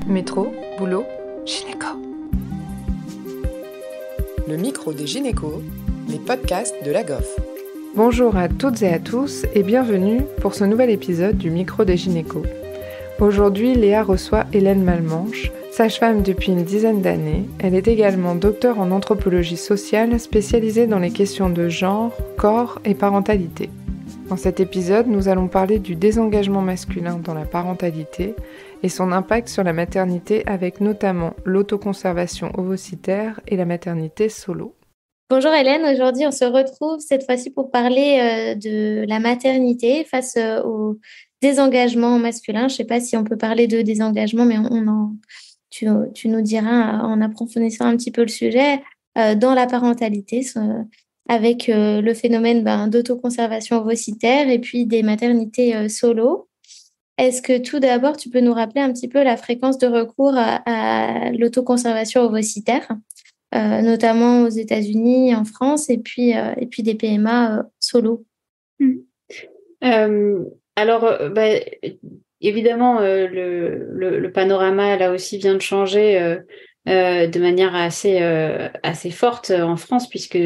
Métro, boulot, gynéco. Le micro des gynécos, les podcasts de la GOF. Bonjour à toutes et à tous et bienvenue pour ce nouvel épisode du micro des gynécos. Aujourd'hui, Léa reçoit Hélène Malmanche, sage-femme depuis une dizaine d'années. Elle est également docteure en anthropologie sociale spécialisée dans les questions de genre, corps et parentalité. Dans cet épisode, nous allons parler du désengagement masculin dans la parentalité et son impact sur la maternité avec notamment l'autoconservation ovocytaire et la maternité solo. Bonjour Hélène, aujourd'hui on se retrouve cette fois-ci pour parler de la maternité face au désengagement masculin. Je ne sais pas si on peut parler de désengagement, mais tu nous diras en approfondissant un petit peu le sujet dans la parentalité avec le phénomène d'autoconservation ovocytaire et puis des maternités solo. Est-ce que tout d'abord tu peux nous rappeler un petit peu la fréquence de recours à l'autoconservation ovocytaire notamment aux États-Unis, en France, et puis des PMA solo. Évidemment, le panorama là aussi vient de changer de manière assez forte en France, puisque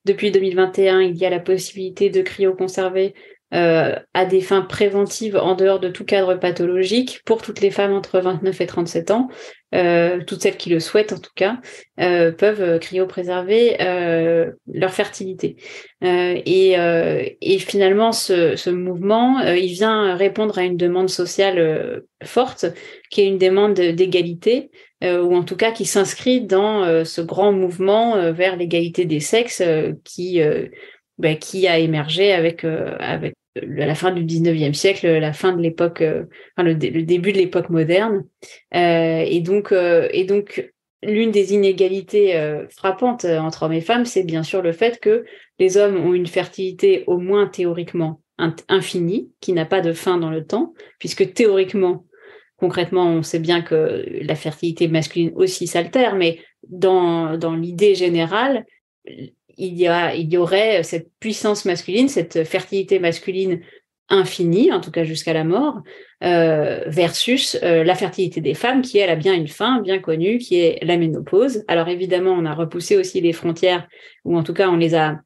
depuis 2021, il y a la possibilité de cryoconserver à des fins préventives en dehors de tout cadre pathologique pour toutes les femmes entre 29 et 37 ans. Toutes celles qui le souhaitent en tout cas, peuvent cryopréserver leur fertilité. Et finalement, ce mouvement, il vient répondre à une demande sociale forte, qui est une demande d'égalité, ou en tout cas qui s'inscrit dans ce grand mouvement vers l'égalité des sexes qui a émergé avec la fin du 19e siècle, la fin de l'époque, le début de l'époque moderne. Et donc, l'une des inégalités frappantes entre hommes et femmes, c'est bien sûr le fait que les hommes ont une fertilité au moins théoriquement infinie, qui n'a pas de fin dans le temps, puisque théoriquement, concrètement, on sait bien que la fertilité masculine aussi s'altère, mais dans l'idée générale, il y aurait cette puissance masculine, cette fertilité masculine infinie, en tout cas jusqu'à la mort, versus la fertilité des femmes, qui, elle, a bien une fin bien connue, qui est la ménopause. Alors évidemment, on a repoussé aussi les frontières, ou en tout cas, on les a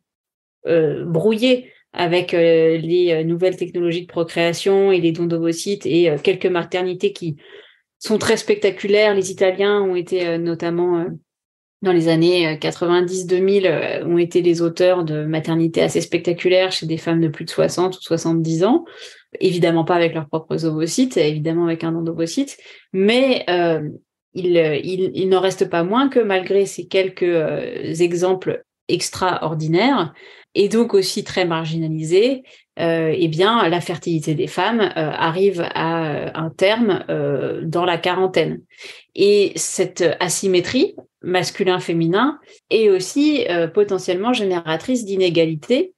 brouillées avec les nouvelles technologies de procréation et les dons d'ovocytes et quelques maternités qui sont très spectaculaires. Les Italiens ont été notamment... dans les années 90-2000, ont été les auteurs de maternités assez spectaculaires chez des femmes de plus de 60 ou 70 ans, évidemment pas avec leurs propres ovocytes, évidemment avec un don d'ovocytes, mais il n'en reste pas moins que malgré ces quelques exemples extraordinaires, et donc aussi très marginalisés, la fertilité des femmes arrive à un terme dans la quarantaine. Et cette asymétrie masculin-féminin est aussi potentiellement génératrice d'inégalités,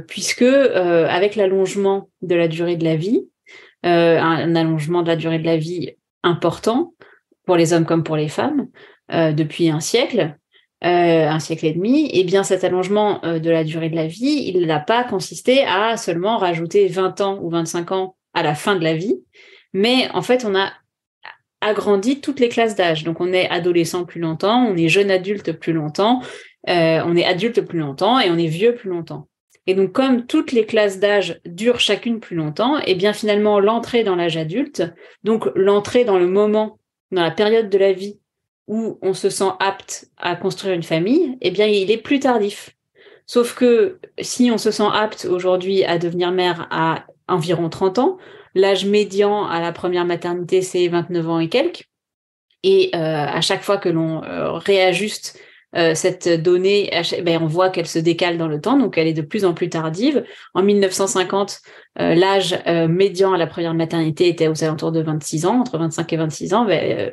puisque avec l'allongement de la durée de la vie, un allongement de la durée de la vie important pour les hommes comme pour les femmes, depuis un siècle et demi, et bien cet allongement de la durée de la vie, il n'a pas consisté à seulement rajouter 20 ans ou 25 ans à la fin de la vie, mais en fait on a agrandi toutes les classes d'âge. Donc on est adolescent plus longtemps, on est jeune adulte plus longtemps, on est adulte plus longtemps et on est vieux plus longtemps. Et donc comme toutes les classes d'âge durent chacune plus longtemps, et bien finalement l'entrée dans l'âge adulte, donc l'entrée dans le moment, dans la période de la vie où on se sent apte à construire une famille, eh bien il est plus tardif. Sauf que si on se sent apte aujourd'hui à devenir mère à environ 30 ans, l'âge médian à la première maternité, c'est 29 ans et quelques. Et à chaque fois que l'on réajuste cette donnée, on voit qu'elle se décale dans le temps, donc elle est de plus en plus tardive. En 1950, l'âge médian à la première maternité était aux alentours de 26 ans, entre 25 et 26 ans.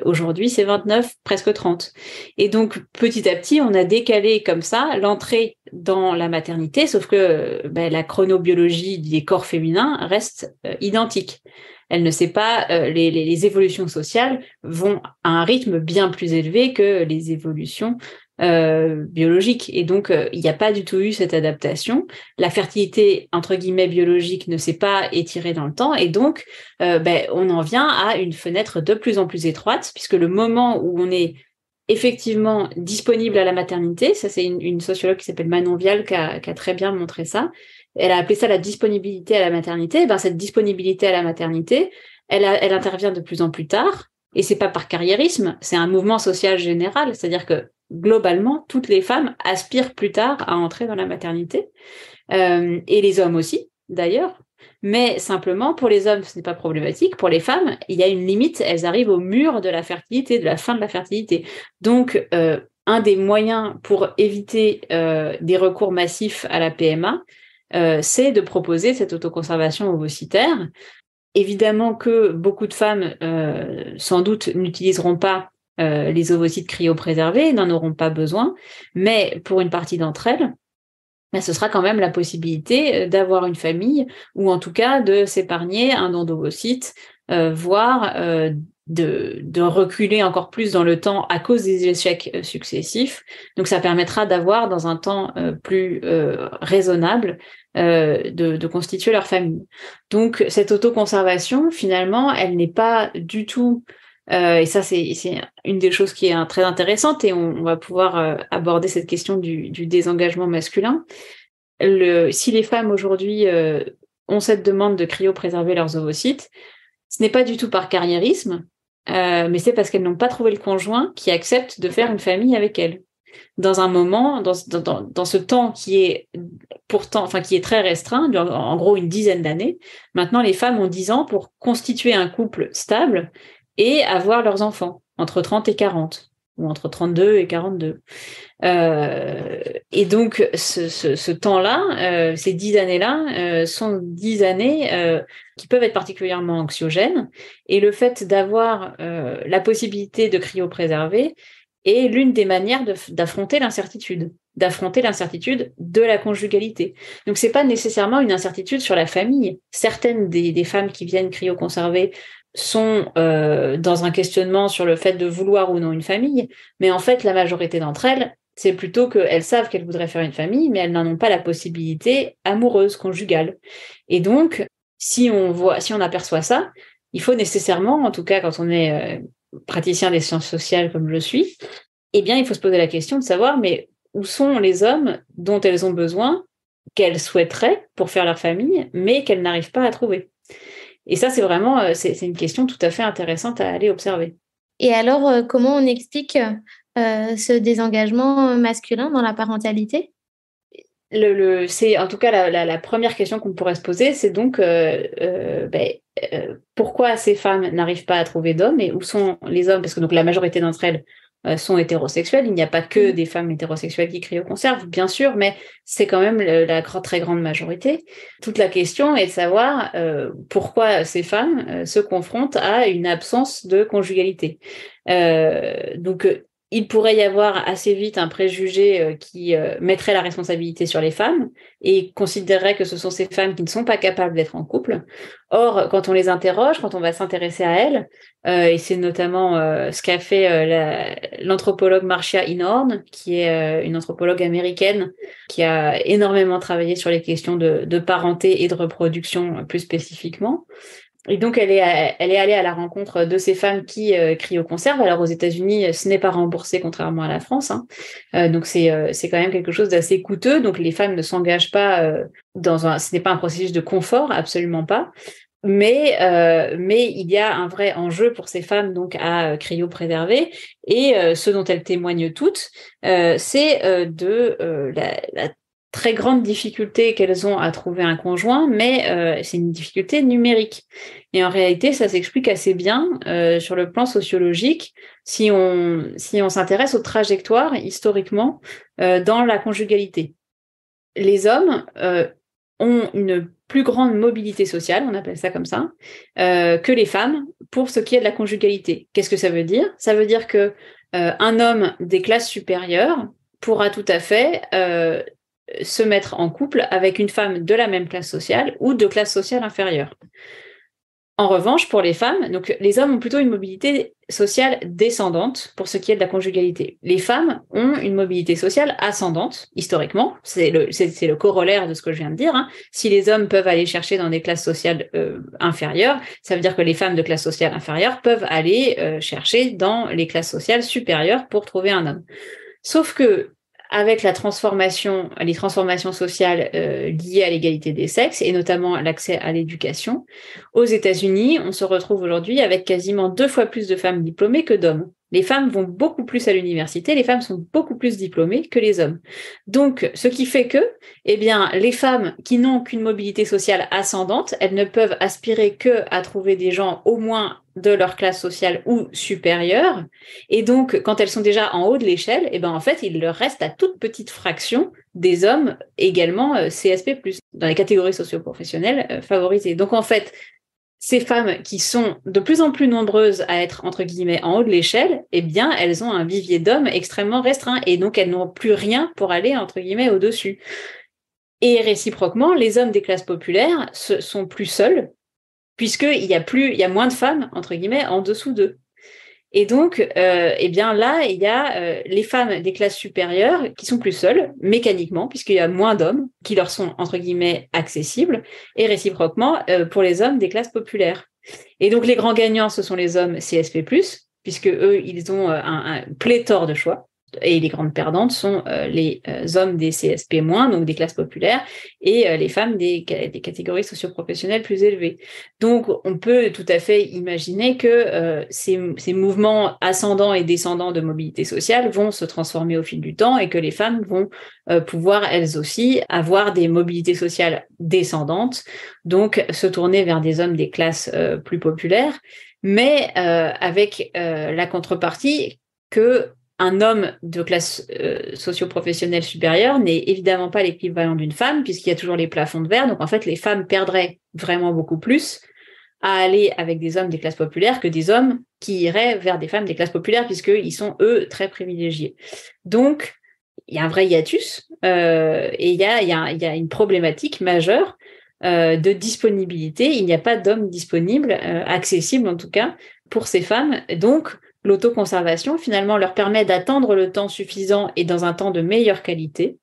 Aujourd'hui, c'est 29, presque 30. Et donc, petit à petit, on a décalé comme ça l'entrée dans la maternité, sauf que la chronobiologie des corps féminins reste identique. Elle ne sait pas, les évolutions sociales vont à un rythme bien plus élevé que les évolutions biologique. Et donc, il n'y a pas du tout eu cette adaptation. La fertilité, entre guillemets, biologique ne s'est pas étirée dans le temps. Et donc, on en vient à une fenêtre de plus en plus étroite, puisque le moment où on est effectivement disponible à la maternité, ça c'est une sociologue qui s'appelle Manon Vial qui a très bien montré ça. Elle a appelé ça la disponibilité à la maternité. Et cette disponibilité à la maternité, elle intervient de plus en plus tard. Et c'est pas par carriérisme, c'est un mouvement social général. C'est-à-dire que globalement, toutes les femmes aspirent plus tard à entrer dans la maternité. Et les hommes aussi, d'ailleurs. Mais simplement, pour les hommes, ce n'est pas problématique. Pour les femmes, il y a une limite. Elles arrivent au mur de la fertilité, de la fin de la fertilité. Donc, un des moyens pour éviter des recours massifs à la PMA, c'est de proposer cette autoconservation ovocytaire. Évidemment que beaucoup de femmes, sans doute, n'utiliseront pas les ovocytes cryopréservés, n'en auront pas besoin, mais pour une partie d'entre elles, ce sera quand même la possibilité d'avoir une famille, ou en tout cas de s'épargner un don d'ovocytes, voire de reculer encore plus dans le temps à cause des échecs successifs. Donc ça permettra d'avoir dans un temps plus raisonnable de constituer leur famille. Donc cette autoconservation, finalement, elle n'est pas du tout, et ça c'est une des choses qui est très intéressante, et on va pouvoir aborder cette question du désengagement masculin. Si les femmes aujourd'hui ont cette demande de cryopréserver leurs ovocytes, ce n'est pas du tout par carriérisme, mais c'est parce qu'elles n'ont pas trouvé le conjoint qui accepte de faire une famille avec elles. Dans un moment, dans ce temps qui est qui est très restreint, en gros une dizaine d'années, maintenant les femmes ont 10 ans pour constituer un couple stable et avoir leurs enfants, entre 30 et 40, ou entre 32 et 42. Et donc, ce temps-là, ces 10 années-là, sont 10 années qui peuvent être particulièrement anxiogènes. Et le fait d'avoir la possibilité de cryopréserver est l'une des manières d'affronter l'incertitude de la conjugalité. Donc, c'est pas nécessairement une incertitude sur la famille. Certaines des femmes qui viennent cryoconserver sont dans un questionnement sur le fait de vouloir ou non une famille, mais en fait, la majorité d'entre elles, c'est plutôt qu'elles savent qu'elles voudraient faire une famille, mais elles n'en ont pas la possibilité amoureuse, conjugale. Et donc, si on aperçoit ça, il faut nécessairement, en tout cas quand on est praticien des sciences sociales comme je suis, eh bien, il faut se poser la question de savoir, mais où sont les hommes dont elles ont besoin, qu'elles souhaiteraient pour faire leur famille, mais qu'elles n'arrivent pas à trouver. Et ça, c'est vraiment c'est une question tout à fait intéressante à aller observer. Et alors, comment on explique ce désengagement masculin dans la parentalité ? C'est en tout cas la première question qu'on pourrait se poser, c'est donc pourquoi ces femmes n'arrivent pas à trouver d'hommes et où sont les hommes ? Parce que donc la majorité d'entre elles sont hétérosexuelles. Il n'y a pas que des femmes hétérosexuelles qui cryoconservent, bien sûr, mais c'est quand même la très grande majorité. Toute la question est de savoir pourquoi ces femmes se confrontent à une absence de conjugalité. Donc, il pourrait y avoir assez vite un préjugé qui mettrait la responsabilité sur les femmes et considérerait que ce sont ces femmes qui ne sont pas capables d'être en couple. Or, quand on les interroge, quand on va s'intéresser à elles, et c'est notamment ce qu'a fait l'anthropologue Marcia Inhorn, qui est une anthropologue américaine qui a énormément travaillé sur les questions de parenté et de reproduction plus spécifiquement. Et donc, elle est allée à la rencontre de ces femmes qui cryoconservent. Alors, aux États-Unis, ce n'est pas remboursé, contrairement à la France. Donc, c'est quand même quelque chose d'assez coûteux. Donc, les femmes ne s'engagent pas ce n'est pas un processus de confort, absolument pas. Mais il y a un vrai enjeu pour ces femmes donc à cryopréserver. Et ce dont elles témoignent toutes, c'est la très grande difficulté qu'elles ont à trouver un conjoint, mais c'est une difficulté numérique. Et en réalité, ça s'explique assez bien sur le plan sociologique si on s'intéresse aux trajectoires historiquement dans la conjugalité. Les hommes ont une plus grande mobilité sociale, on appelle ça comme ça, que les femmes pour ce qui est de la conjugalité. Qu'est-ce que ça veut dire ? Ça veut dire que un homme des classes supérieures pourra tout à fait se mettre en couple avec une femme de la même classe sociale ou de classe sociale inférieure. En revanche, pour les femmes, donc les hommes ont plutôt une mobilité sociale descendante pour ce qui est de la conjugalité. Les femmes ont une mobilité sociale ascendante, historiquement. C'est le corollaire de ce que je viens de dire. Hein. Si les hommes peuvent aller chercher dans des classes sociales inférieures, ça veut dire que les femmes de classe sociale inférieure peuvent aller chercher dans les classes sociales supérieures pour trouver un homme. Sauf que avec les transformations sociales liées à l'égalité des sexes et notamment l'accès à l'éducation, aux États-Unis, on se retrouve aujourd'hui avec quasiment 2 fois plus de femmes diplômées que d'hommes. Les femmes vont beaucoup plus à l'université, les femmes sont beaucoup plus diplômées que les hommes. Donc, ce qui fait que, les femmes qui n'ont qu'une mobilité sociale ascendante, elles ne peuvent aspirer que à trouver des gens au moins de leur classe sociale ou supérieure. Et donc, quand elles sont déjà en haut de l'échelle, en fait, il leur reste la toute petite fraction des hommes également CSP+, dans les catégories socio-professionnelles favorisées. Donc, en fait, ces femmes qui sont de plus en plus nombreuses à être, entre guillemets, en haut de l'échelle, elles ont un vivier d'hommes extrêmement restreint et donc elles n'ont plus rien pour aller, entre guillemets, au-dessus. Et réciproquement, les hommes des classes populaires sont plus seuls puisqu'il y a moins de femmes, entre guillemets, en dessous d'eux. Et donc, là, il y a les femmes des classes supérieures qui sont plus seules, mécaniquement, puisqu'il y a moins d'hommes qui leur sont, entre guillemets, accessibles, et réciproquement, pour les hommes des classes populaires. Et donc, les grands gagnants, ce sont les hommes CSP+, puisque eux, ils ont un pléthore de choix. Et les grandes perdantes sont les hommes des CSP-, donc des classes populaires, et les femmes des catégories socio-professionnelles plus élevées. Donc, on peut tout à fait imaginer que ces mouvements ascendants et descendants de mobilité sociale vont se transformer au fil du temps et que les femmes vont pouvoir, elles aussi, avoir des mobilités sociales descendantes, donc se tourner vers des hommes des classes plus populaires, mais avec la contrepartie que un homme de classe socio-professionnelle supérieure n'est évidemment pas l'équivalent d'une femme, puisqu'il y a toujours les plafonds de verre. Donc, en fait, les femmes perdraient vraiment beaucoup plus à aller avec des hommes des classes populaires que des hommes qui iraient vers des femmes des classes populaires, puisqu'ils sont, eux, très privilégiés. Donc, il y a un vrai hiatus et il y a une problématique majeure de disponibilité. Il n'y a pas d'hommes disponibles, accessibles en tout cas, pour ces femmes. Donc, l'autoconservation, finalement, leur permet d'attendre le temps suffisant et dans un temps de meilleure qualité,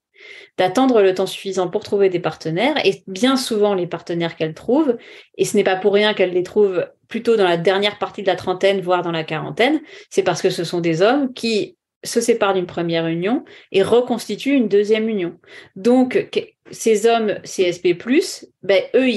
d'attendre le temps suffisant pour trouver des partenaires, et bien souvent, les partenaires qu'elles trouvent, et ce n'est pas pour rien qu'elles les trouvent plutôt dans la dernière partie de la trentaine, voire dans la quarantaine, c'est parce que ce sont des hommes qui se séparent d'une première union et reconstituent une deuxième union. Donc, ces hommes CSP+, eux,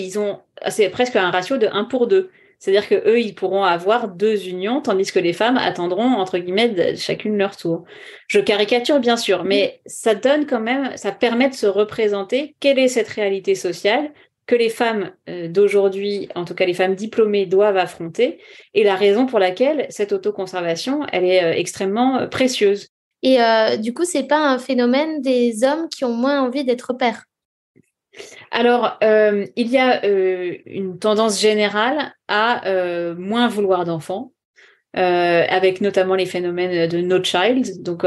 c'est presque un ratio de 1 pour 2. C'est-à-dire que eux, ils pourront avoir 2 unions, tandis que les femmes attendront, entre guillemets, chacune leur tour. Je caricature, bien sûr, mais ça donne quand même, ça permet de se représenter quelle est cette réalité sociale que les femmes d'aujourd'hui, en tout cas les femmes diplômées, doivent affronter, et la raison pour laquelle cette autoconservation, elle est extrêmement précieuse. Et du coup, c'est pas un phénomène des hommes qui ont moins envie d'être pères? Alors, il y a une tendance générale à moins vouloir d'enfants, avec notamment les phénomènes de no child, donc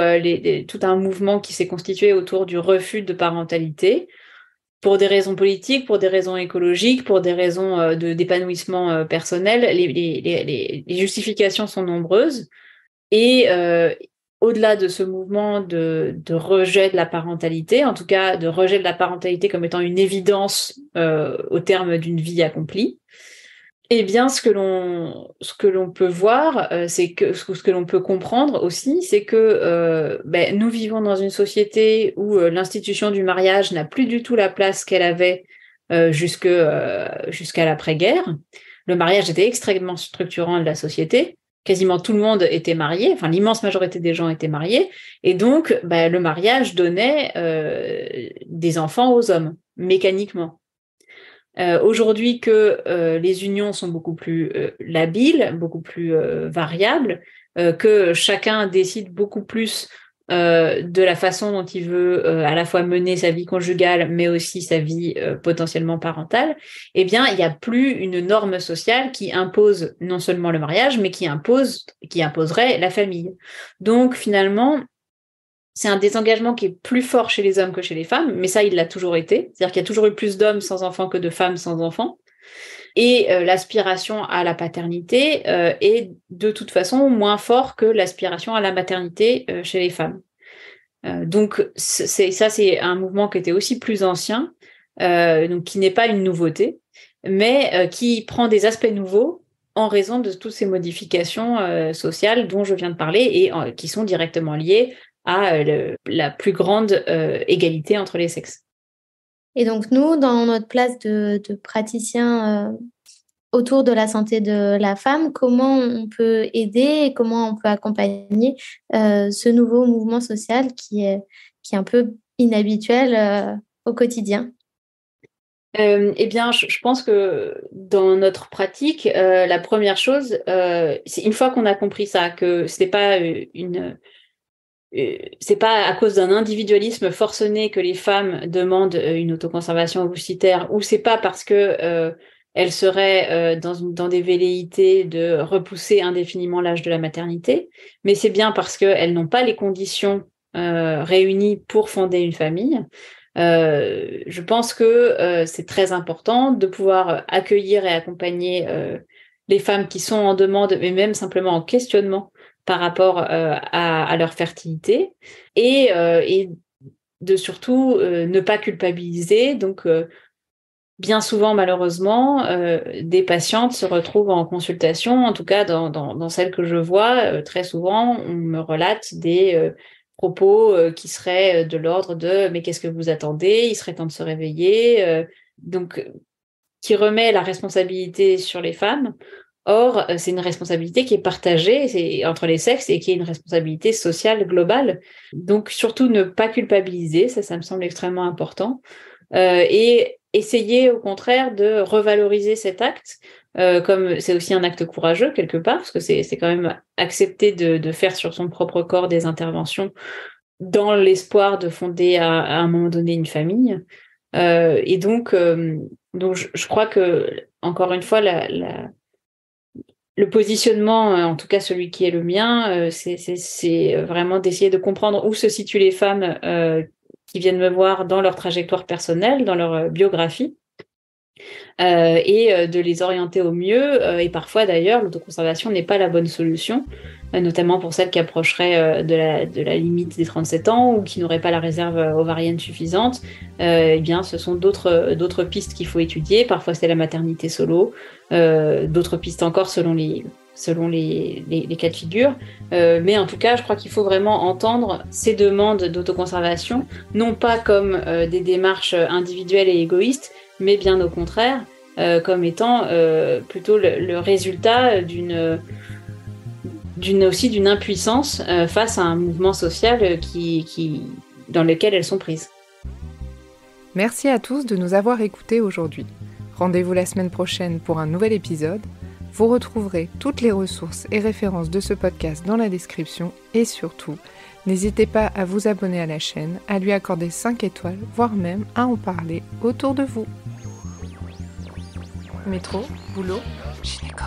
tout un mouvement qui s'est constitué autour du refus de parentalité, pour des raisons politiques, pour des raisons écologiques, pour des raisons d'épanouissement personnel. Les justifications sont nombreuses, et au-delà de ce mouvement de rejet de la parentalité, en tout cas de rejet de la parentalité comme étant une évidence au terme d'une vie accomplie, eh bien, ce que l'on peut voir, c'est que ce que l'on peut comprendre aussi, c'est que nous vivons dans une société où l'institution du mariage n'a plus du tout la place qu'elle avait jusqu'à l'après-guerre. Le mariage était extrêmement structurant de la société. Quasiment tout le monde était marié, enfin l'immense majorité des gens étaient mariés, et donc le mariage donnait des enfants aux hommes, mécaniquement. Aujourd'hui que les unions sont beaucoup plus labiles, beaucoup plus variables, que chacun décide beaucoup plus de la façon dont il veut à la fois mener sa vie conjugale, mais aussi sa vie potentiellement parentale, eh bien, il n'y a plus une norme sociale qui impose non seulement le mariage, mais qui imposerait la famille. Donc, finalement, c'est un désengagement qui est plus fort chez les hommes que chez les femmes, mais ça, il l'a toujours été. C'est-à-dire qu'il y a toujours eu plus d'hommes sans enfants que de femmes sans enfants. Et l'aspiration à la paternité est de toute façon moins fort que l'aspiration à la maternité chez les femmes. Donc c'est un mouvement qui était aussi plus ancien, donc qui n'est pas une nouveauté, mais qui prend des aspects nouveaux en raison de toutes ces modifications sociales dont je viens de parler et qui sont directement liées à la plus grande égalité entre les sexes. Et donc nous, dans notre place de praticiens autour de la santé de la femme, comment on peut aider et comment on peut accompagner ce nouveau mouvement social qui est un peu inhabituel au quotidien? Eh bien, je pense que dans notre pratique, la première chose, c'est une fois qu'on a compris ça, que c'est pas c'est pas à cause d'un individualisme forcené que les femmes demandent une autoconservation ovocytaire, ou c'est pas parce que elles seraient dans des velléités de repousser indéfiniment l'âge de la maternité, mais c'est bien parce qu'elles n'ont pas les conditions réunies pour fonder une famille. Je pense que c'est très important de pouvoir accueillir et accompagner les femmes qui sont en demande, mais même simplement en questionnement par rapport à leur fertilité, et de surtout ne pas culpabiliser. Donc, bien souvent, malheureusement, des patientes se retrouvent en consultation, en tout cas dans celles que je vois, très souvent, on me relate des propos qui seraient de l'ordre de « mais qu'est-ce que vous attendez ? Il serait temps de se réveiller ». Donc, qui remet la responsabilité sur les femmes. Or, c'est une responsabilité qui est partagée entre les sexes et qui est une responsabilité sociale globale. Donc, surtout ne pas culpabiliser, ça me semble extrêmement important. Et essayer, au contraire, de revaloriser cet acte, comme c'est aussi un acte courageux, quelque part, parce que c'est quand même accepter de faire sur son propre corps des interventions dans l'espoir de fonder à un moment donné une famille. Et donc je crois que, encore une fois, le positionnement, en tout cas celui qui est le mien, c'est vraiment d'essayer de comprendre où se situent les femmes qui viennent me voir dans leur trajectoire personnelle, dans leur biographie, et de les orienter au mieux. Et parfois, d'ailleurs, l'autoconservation n'est pas la bonne solution, notamment pour celles qui approcheraient de la limite des 37 ans ou qui n'auraient pas la réserve ovarienne suffisante. Eh bien, ce sont d'autres pistes qu'il faut étudier. Parfois, c'est la maternité solo, d'autres pistes encore selon les cas de figure. Mais en tout cas, je crois qu'il faut vraiment entendre ces demandes d'autoconservation, non pas comme des démarches individuelles et égoïstes, mais bien au contraire, comme étant plutôt le résultat d'une impuissance face à un mouvement social dans lequel elles sont prises. Merci à tous de nous avoir écoutés aujourd'hui. Rendez-vous la semaine prochaine pour un nouvel épisode. Vous retrouverez toutes les ressources et références de ce podcast dans la description et surtout, n'hésitez pas à vous abonner à la chaîne, à lui accorder 5 étoiles, voire même à en parler autour de vous. Métro, boulot, gynéco.